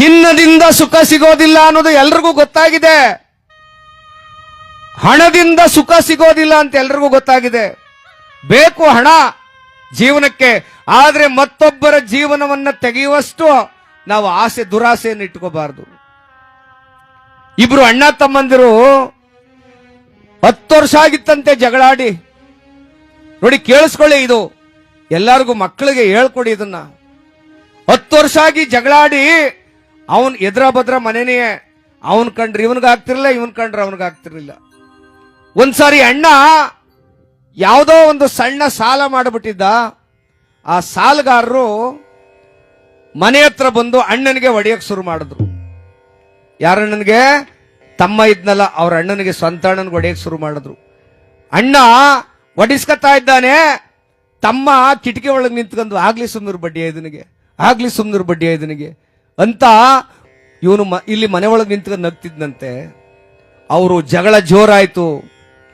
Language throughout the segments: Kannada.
ಚಿನ್ನದಿಂದ ಸುಖ ಸಿಗೋದಿಲ್ಲ ಅನ್ನೋದು ಎಲ್ರಿಗೂ ಗೊತ್ತಾಗಿದೆ. ಹಣದಿಂದ ಸುಖ ಸಿಗೋದಿಲ್ಲ ಅಂತ ಎಲ್ರಿಗೂ ಗೊತ್ತಾಗಿದೆ. ಬೇಕು ಹಣ ಜೀವನಕ್ಕೆ, ಆದ್ರೆ ಮತ್ತೊಬ್ಬರ ಜೀವನವನ್ನ ತೆಗೆಯುವಷ್ಟು ನಾವು ಆಸೆ ದುರಾಸೆಯನ್ನು ಇಟ್ಕೋಬಾರದು. ಇಬ್ರು ಅಣ್ಣ ತಮ್ಮಂದಿರು 10 ವರ್ಷ ಆಗಿತ್ತಂತೆ ಜಗಳಾಡಿ. ನೋಡಿ ಕೇಳಿಸ್ಕೊಳ್ಳಿ, ಇದು ಎಲ್ಲರಿಗೂ ಮಕ್ಕಳಿಗೆ ಹೇಳ್ಕೊಡಿ ಇದನ್ನ. 10 ವರ್ಷ ಆಗಿ ಜಗಳಾಡಿ ಅವನ್ ಎದ್ರ ಭದ್ರ ಮನೆನೇ, ಅವನ್ ಕಂಡ್ರೆ ಇವನ್ಗಾಗ್ತಿರ್ಲಿಲ್ಲ, ಇವನ್ ಕಂಡ್ರೆ ಅವನಿಗಾಗ್ತಿರ್ಲಿಲ್ಲ. ಒಂದ್ಸಾರಿ ಅಣ್ಣ ಯಾವುದೋ ಒಂದು ಸಣ್ಣ ಸಾಲ ಮಾಡಿಬಿಟ್ಟಿದ್ದ. ಆ ಸಾಲಗಾರರು ಮನೆ ಹತ್ರ ಬಂದು ಅಣ್ಣನಿಗೆ ಹೊಡೆಯಕ್ಕೆ ಶುರು ಮಾಡಿದ್ರು. ಯಾರಣ್ಣನಿಗೆ? ತಮ್ಮ ಇದ್ನಲ್ಲ ಅವ್ರ ಅಣ್ಣನಿಗೆ, ಸ್ವಂತ ಅಣ್ಣನಿಗೆ ಹೊಡೆಯಕ್ಕೆ ಶುರು ಮಾಡಿದ್ರು. ಅಣ್ಣ ಹೊಡಿಸ್ಕೊತಾ ಇದ್ದಾನೆ, ತಮ್ಮ ಕಿಟಕಿ ಒಳಗೆ ನಿಂತ್ಕೊಂಡು ಆಗ್ಲಿ ಸುಮ್ನೂರು ಬಡ್ಡಿಯ ಇದನಿಗೆ, ಆಗ್ಲಿ ಸುಮ್ನೂರು ಬಡ್ಡಿಯ ಇದನಿಗೆ ಅಂತ ಇವನು ಇಲ್ಲಿ ಮನೆ ಒಳಗೆ ನಿಂತ್ಕೊಂಡು ನಗ್ತಿದ್ನಂತೆ. ಅವರು ಜಗಳ ಜೋರಾಯ್ತು.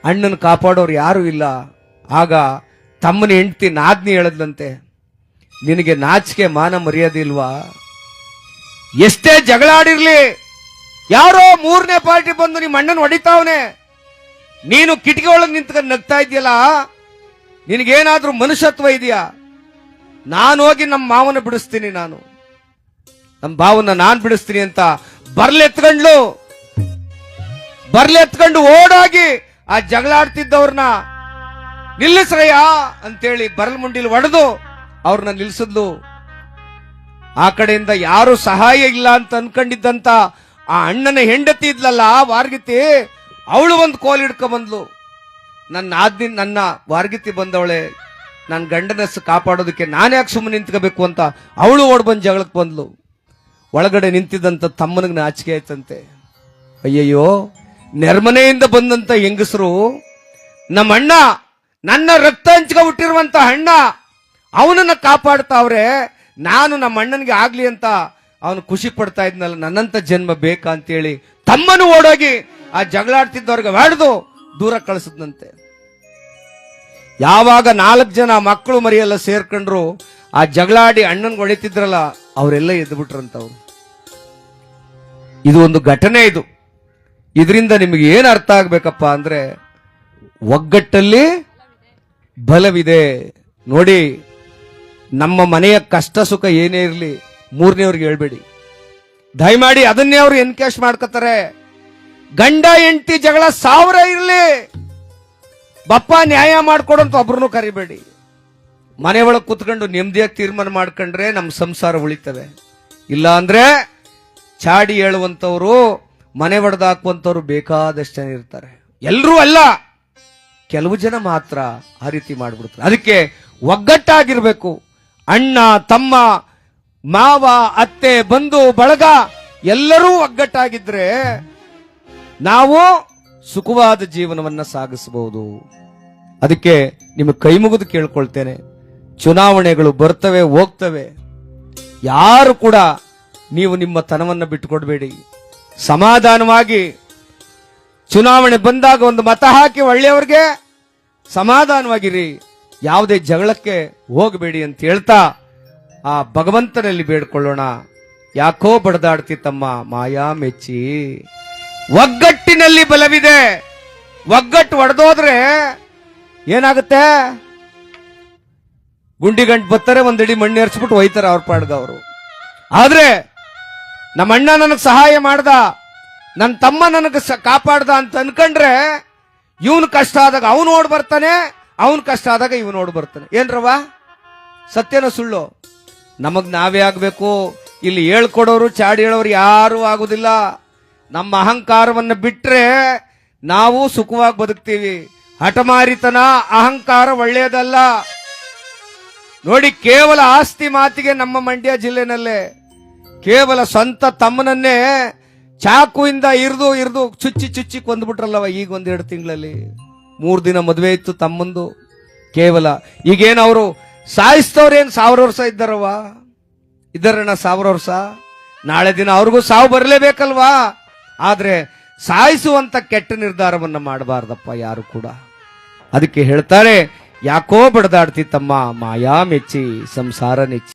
ಅಣ್ಣನ ಕಾಪಾಡೋರು ಯಾರು ಇಲ್ಲ. ಆಗ ತಮ್ಮನ ಹೆಂಡತಿ ನಾದ್ನಿ ಹೇಳದ್ಲಂತೆ, ನಿನಗೆ ನಾಚಿಕೆ ಮಾನ ಮರ್ಯಾದೆ ಇಲ್ವಾ? ಎಷ್ಟೇ ಜಗಳ ಆಡಿರ್ಲಿ, ಯಾರೋ 3ನೇ ಪಾರ್ಟಿ ಬಂದು ನಿಮ್ಮ ಅಣ್ಣನ ಹೊಡಿತಾವನೆ, ನೀನು ಕಿಟಕಿ ಒಳಗೆ ನಿಂತ್ಕೊಂಡು ನಗ್ತಾ ಇದೆಯಲ್ಲ, ನಿನಗೇನಾದ್ರೂ ಮನುಷ್ಯತ್ವ ಇದೆಯಾ? ನಾನು ಹೋಗಿ ನಮ್ಮ ಮಾವನ ಬಿಡಿಸ್ತೀನಿ, ನಮ್ಮ ಭಾವನ ನಾನ್ ಬಿಡಿಸ್ತೀನಿ ಅಂತ ಬರ್ಲೆತ್ಕೊಂಡು ಓಡಾಗಿ ಆ ಜಗಳಾಡ್ತಿದ್ದವ್ರನ್ನ ನಿಲ್ಲಿಸ್ರಯ್ಯ ಅಂತೇಳಿ ಬರಲ್ ಮುಂಡಿಲಿ ಹೊಡೆದು ಅವ್ರನ್ನ ನಿಲ್ಸಿದ್ಲು. ಆ ಕಡೆಯಿಂದ ಯಾರು ಸಹಾಯ ಇಲ್ಲ ಅಂತ ಅನ್ಕೊಂಡಿದ್ದಂತ ಆ ಅಣ್ಣನ ಹೆಂಡತಿ ಇದ್ಲಲ್ಲ ವಾರ್ಗಿತಿ, ಅವಳು ಒಂದು ಕೋಲ್ ಹಿಡ್ಕೊ ಬಂದ್ಲು. ನನ್ನ ವಾರ್ಗಿತಿ ಬಂದವಳೆ, ನನ್ನ ಗಂಡನಸ್ಸು ಕಾಪಾಡೋದಕ್ಕೆ ನಾನ್ಯಾಕೆ ಸುಮ್ಮನೆ ನಿಂತ್ಕೋಬೇಕು ಅಂತ ಅವಳು ಓಡ್ ಬಂದು ಜಗಳಕ್ಕೆ ಬಂದ್ಲು. ಒಳಗಡೆ ನಿಂತಿದ್ದಂತ ತಮ್ಮನಿಗೆ ನಾಚಿಕೆ ಆಯ್ತಂತೆ. ಅಯ್ಯಯ್ಯೋ, ನೆರ್ಮನೆಯಿಂದ ಬಂದಂತ ಹೆಂಗಸರು, ನಮ್ಮ ಅಣ್ಣ, ನನ್ನ ರಕ್ತ ಹಂಚ್ಕ ಹುಟ್ಟಿರುವಂತ ಅಣ್ಣ, ಅವನನ್ನ ಕಾಪಾಡ್ತಾವ್ರೆ, ನಾನು ನಮ್ಮ ಅಣ್ಣನಿಗೆ ಆಗ್ಲಿ ಅಂತ ಅವನು ಖುಷಿ ಪಡ್ತಾ ಇದ್ನಲ್ಲ, ನನ್ನಂತ ಜನ್ಮ ಬೇಕಾ ಅಂತೇಳಿ ತಮ್ಮನು ಓಡೋಗಿ ಆ ಜಗಳಾಡ್ತಿದ್ದವ್ರಿಗೆ ಹೊಡೆದು ದೂರ ಕಳಿಸಿದ್ನಂತೆ. ಯಾವಾಗ 4 ಜನ ಮಕ್ಕಳು ಮರಿಯೆಲ್ಲ ಸೇರ್ಕೊಂಡ್ರು, ಆ ಜಗಳಾಡಿ ಅಣ್ಣನ್ಗೆ ಹೊಡಿತಿದ್ರಲ್ಲ ಅವರೆಲ್ಲ ಎದ್ದು ಬಿಟ್ರಂತವ್ರು. ಇದು ಒಂದು ಘಟನೆ. ಇದರಿಂದ ನಿಮಗೆ ಏನು ಅರ್ಥ ಆಗ್ಬೇಕಪ್ಪ ಅಂದ್ರೆ, ಒಗ್ಗಟ್ಟಲ್ಲಿ ಬಲವಿದೆ. ನೋಡಿ, ನಮ್ಮ ಮನೆಯ ಕಷ್ಟ ಸುಖ ಏನೇ ಇರಲಿ 3ನೇವ್ರಿಗೆ ಹೇಳ್ಬೇಡಿ, ದಯಮಾಡಿ ಅದನ್ನೇ ಅವ್ರು ಎನ್ಕ್ಯಾಶ್ ಮಾಡ್ಕೋತಾರೆ. ಗಂಡ ಹೆಂಡತಿ ಜಗಳ 1000 ಇರಲಿ, ಬಪ್ಪ ನ್ಯಾಯ ಮಾಡ್ಕೊಡಂತ ಒಬ್ರನ್ನು ಕರಿಬೇಡಿ. ಮನೆ ಒಳಗೆ ಕುತ್ಕೊಂಡು ನೆಮ್ಮದಿಯಾಗಿ ತೀರ್ಮಾನ ಮಾಡ್ಕೊಂಡ್ರೆ ನಮ್ಮ ಸಂಸಾರ ಉಳಿತವೆ. ಇಲ್ಲ ಅಂದ್ರೆ ಚಾಡಿ ಹೇಳುವಂತವ್ರು, ಮನೆ ಒಡೆದು ಹಾಕುವಂತವ್ರು ಬೇಕಾದಷ್ಟು ಜನ ಇರ್ತಾರೆ. ಎಲ್ಲರೂ ಅಲ್ಲ, ಕೆಲವು ಜನ ಮಾತ್ರ ಆ ರೀತಿ ಮಾಡ್ಬಿಡ್ತಾರೆ. ಅದಕ್ಕೆ ಒಗ್ಗಟ್ಟಾಗಿರ್ಬೇಕು. ಅಣ್ಣ ತಮ್ಮ ಮಾವ ಅತ್ತೆ ಬಂಧು ಬಳಗ ಎಲ್ಲರೂ ಒಗ್ಗಟ್ಟಾಗಿದ್ರೆ ನಾವು ಸುಖವಾದ ಜೀವನವನ್ನ ಸಾಗಿಸಬಹುದು. ಅದಕ್ಕೆ ನಿಮಗೆ ಕೈ ಮುಗಿದು ಕೇಳ್ಕೊಳ್ತೇನೆ, ಚುನಾವಣೆಗಳು ಬರ್ತವೆ ಹೋಗ್ತವೆ, ಯಾರು ಕೂಡ ನೀವು ನಿಮ್ಮ ತನವನ್ನ ಬಿಟ್ಟುಕೊಡ್ಬೇಡಿ. ಸಮಾಧಾನವಾಗಿ ಚುನಾವಣೆ ಬಂದಾಗ ಒಂದು ಮತ ಹಾಕಿ ಒಳ್ಳೆಯವ್ರಿಗೆ ಸಮಾಧಾನವಾಗಿರಿ, ಯಾವುದೇ ಜಗಳಕ್ಕೆ ಹೋಗಬೇಡಿ ಅಂತ ಹೇಳ್ತಾ ಆ ಭಗವಂತನಲ್ಲಿ ಬೇಡ್ಕೊಳ್ಳೋಣ. ಯಾಕೋ ಬಡದಾಡ್ತಿ ತಮ್ಮ ಮಾಯಾ ಮೆಚ್ಚಿ, ಒಗ್ಗಟ್ಟಿನಲ್ಲಿ ಬಲವಿದೆ. ಒಗ್ಗಟ್ಟು ಒಡೆದೋದ್ರೆ ಏನಾಗುತ್ತೆ? ಗುಂಡಿಗಂಟು ಬರ್ತಾರೆ, ಒಂದಡಿ ಮಣ್ಣು ಎರ್ಸ್ಬಿಟ್ಟು ಹೋಯ್ತಾರೆ ಅವ್ರ ಪಾಡ್ಗ ಅವರು. ಆದ್ರೆ ನಮ್ಮ ಅಣ್ಣ ನನಗೆ ಸಹಾಯ ಮಾಡ್ದ, ನನ್ನ ತಮ್ಮ ನನಗೆ ಕಾಪಾಡ್ದ ಅಂತ ಅನ್ಕೊಂಡ್ರೆ, ಇವನು ಕಷ್ಟ ಆದಾಗ ಅವನು ಓಡ್ ಬರ್ತಾನೆ, ಅವನು ಕಷ್ಟ ಆದಾಗ ಇವನು ಓಡ್ ಬರ್ತಾನೆ. ಏನ್ರವ ಸತ್ಯನ ಸುಳ್ಳು? ನಮಗ್ ನಾವೇ ಆಗ್ಬೇಕು. ಇಲ್ಲಿ ಹೇಳ್ಕೊಡೋರು ಚಾಡಿ ಹೇಳೋರು ಯಾರು ಆಗುದಿಲ್ಲ. ನಮ್ಮ ಅಹಂಕಾರವನ್ನು ಬಿಟ್ರೆ ನಾವು ಸುಖವಾಗಿ ಬದುಕ್ತೀವಿ. ಹಠಮಾರಿತನ ಅಹಂಕಾರ ಒಳ್ಳೆಯದಲ್ಲ. ನೋಡಿ, ಕೇವಲ ಆಸ್ತಿ ಮಾತಿಗೆ ನಮ್ಮ ಮಂಡ್ಯ ಜಿಲ್ಲೆನಲ್ಲೇ ಕೇವಲ ಸ್ವಂತ ತಮ್ಮನನ್ನೇ ಚಾಕುವಿಂದ ಇರ್ದು ಚುಚ್ಚಿ ಕೊಂದ್ಬಿಟ್ರಲ್ಲವ. ಈಗ 1-2 ತಿಂಗಳಲ್ಲಿ 3 ದಿನ ಮದುವೆ ಇತ್ತು ತಮ್ಮಂದು. ಕೇವಲ ಈಗೇನವರು ಸಾಯಿಸ್ತವ್ರೇನು 1000 ವರ್ಷ ಇದ್ದಾರಣ್ಣ 1000 ವರ್ಷ. ನಾಳೆ ದಿನ ಅವ್ರಿಗೂ ಸಾವು ಬರಲೇಬೇಕಲ್ವಾ? ಆದ್ರೆ ಸಾಯಿಸುವಂತ ಕೆಟ್ಟ ನಿರ್ಧಾರವನ್ನ ಮಾಡಬಾರ್ದಪ್ಪ ಯಾರು ಕೂಡ. ಅದಕ್ಕೆ ಹೇಳ್ತಾರೆ, ಯಾಕೋ ಬಡದಾಡ್ತಿ ತಮ್ಮ ಮಾಯಾ ಮೆಚ್ಚಿ ಸಂಸಾರ ನೆಚ್ಚಿ.